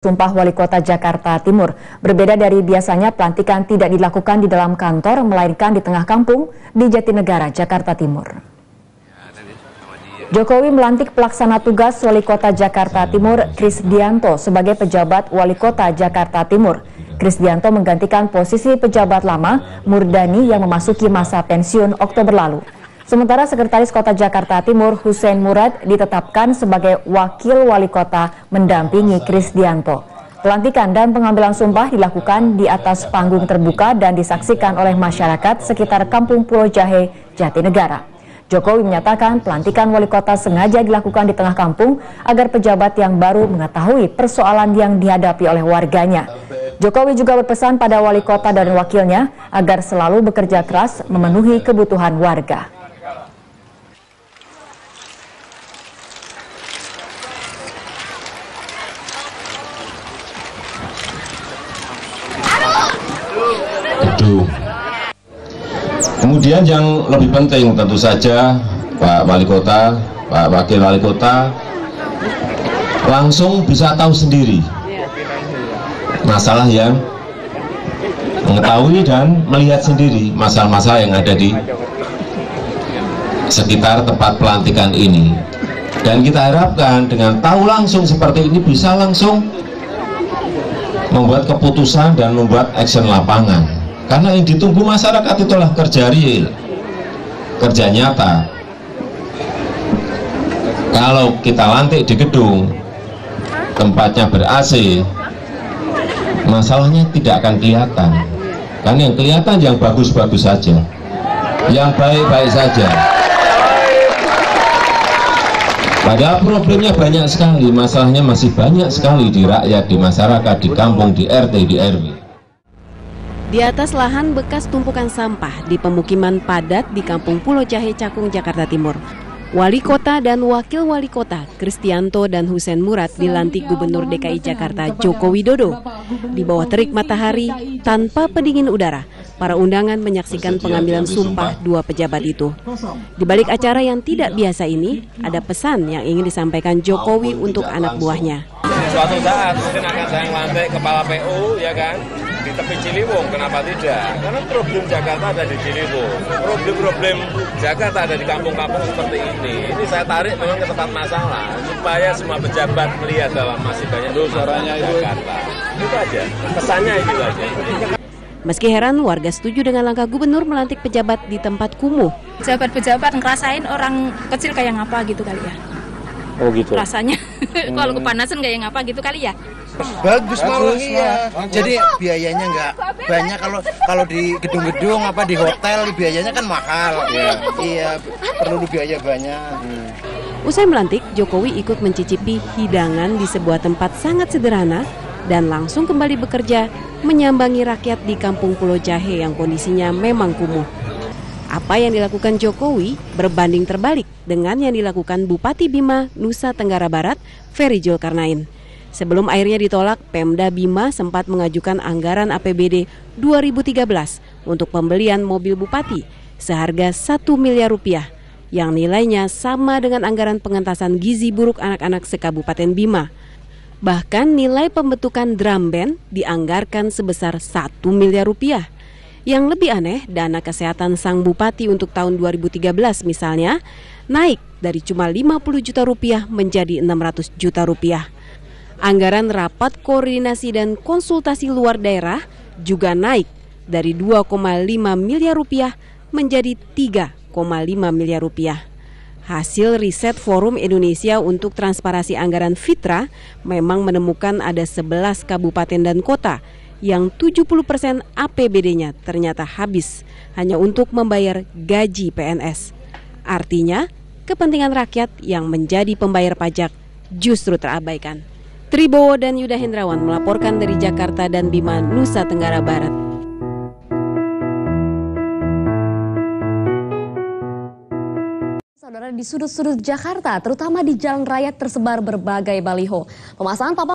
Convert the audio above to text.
Sumpah Wali Kota Jakarta Timur. Berbeda dari biasanya, pelantikan tidak dilakukan di dalam kantor, melainkan di tengah kampung di Jatinegara, Jakarta Timur. Jokowi melantik pelaksana tugas Wali Kota Jakarta Timur, Krisdianto, sebagai pejabat Wali Kota Jakarta Timur. Krisdianto menggantikan posisi pejabat lama, Murdani, yang memasuki masa pensiun Oktober lalu. Sementara Sekretaris Kota Jakarta Timur, Husein Murad, ditetapkan sebagai Wakil Wali Kota mendampingi Krisdianto. Pelantikan dan pengambilan sumpah dilakukan di atas panggung terbuka dan disaksikan oleh masyarakat sekitar Kampung Pulau Jahe, Jatinegara. Jokowi menyatakan pelantikan Wali Kota sengaja dilakukan di tengah kampung agar pejabat yang baru mengetahui persoalan yang dihadapi oleh warganya. Jokowi juga berpesan pada Wali Kota dan wakilnya agar selalu bekerja keras memenuhi kebutuhan warga. Kemudian yang lebih penting tentu saja Pak Wali Kota, Pak Wakil Wali Kota langsung bisa tahu sendiri masalah yang mengetahui dan melihat sendiri masalah-masalah yang ada di sekitar tempat pelantikan ini. Dan kita harapkan dengan tahu langsung seperti ini bisa langsung membuat keputusan dan membuat action lapangan. Karena yang ditunggu masyarakat itulah kerja real, kerja nyata. Kalau kita lantik di gedung, tempatnya ber-AC, masalahnya tidak akan kelihatan. Karena yang kelihatan yang bagus-bagus saja, yang baik-baik saja. Padahal problemnya banyak sekali, masalahnya masih banyak sekali di rakyat, di masyarakat, di kampung, di RT, di RW. Di atas lahan bekas tumpukan sampah di pemukiman padat di Kampung Pulau Jahe, Cakung, Jakarta Timur, Wali Kota dan Wakil Wali Kota Krisdianto dan Husein Murad dilantik Gubernur DKI Jakarta Joko Widodo. Di bawah terik matahari tanpa pendingin udara, para undangan menyaksikan pengambilan sumpah dua pejabat itu. Di balik acara yang tidak biasa ini, ada pesan yang ingin disampaikan Jokowi untuk anak buahnya. Suatu saat mungkin akan saya lantik kepala PU, ya kan, di tepi Ciliwung. Kenapa tidak? Karena problem Jakarta ada di Ciliwung, problem Jakarta ada di kampung-kampung seperti ini. Ini saya tarik memang ke tempat masalah supaya semua pejabat melihat bahwa masih banyak masalah di Jakarta. Itu aja, pesannya itu aja. Meski heran, warga setuju dengan langkah gubernur melantik pejabat di tempat kumuh. Pejabat-pejabat ngerasain orang kecil kayak ngapa gitu kali ya. Oh gitu. Rasanya kalau kepanasan kayak ngapa gitu kali ya. Bagus malah iya. Jadi biayanya nggak banyak kalau di gedung-gedung apa di hotel biayanya kan mahal. Iya, perlu biaya banyak. Usai melantik, Jokowi ikut mencicipi hidangan di sebuah tempat sangat sederhana dan langsung kembali bekerja menyambangi rakyat di Kampung Pulau Jahe yang kondisinya memang kumuh. Apa yang dilakukan Jokowi berbanding terbalik dengan yang dilakukan Bupati Bima, Nusa Tenggara Barat, Ferry Zulkarnain. Sebelum akhirnya ditolak, Pemda Bima sempat mengajukan anggaran APBD 2013 untuk pembelian mobil bupati seharga 1 miliar rupiah yang nilainya sama dengan anggaran pengentasan gizi buruk anak-anak se-Kabupaten Bima. Bahkan nilai pembentukan drum band dianggarkan sebesar 1 miliar rupiah. Yang lebih aneh, dana kesehatan sang bupati untuk tahun 2013 misalnya naik dari cuma 50 juta rupiah menjadi 600 juta rupiah. Anggaran rapat koordinasi dan konsultasi luar daerah juga naik dari 2,5 miliar rupiah menjadi 3,5 miliar rupiah. Hasil riset Forum Indonesia untuk Transparansi Anggaran Fitra memang menemukan ada 11 kabupaten dan kota yang 70% APBD-nya ternyata habis hanya untuk membayar gaji PNS. Artinya, kepentingan rakyat yang menjadi pembayar pajak justru terabaikan. Tribowo dan Yuda Hendrawan melaporkan dari Jakarta dan Bima, Nusa Tenggara Barat. Saudara, di sudut-sudut Jakarta, terutama di jalan raya tersebar berbagai baliho. Pemasangan papan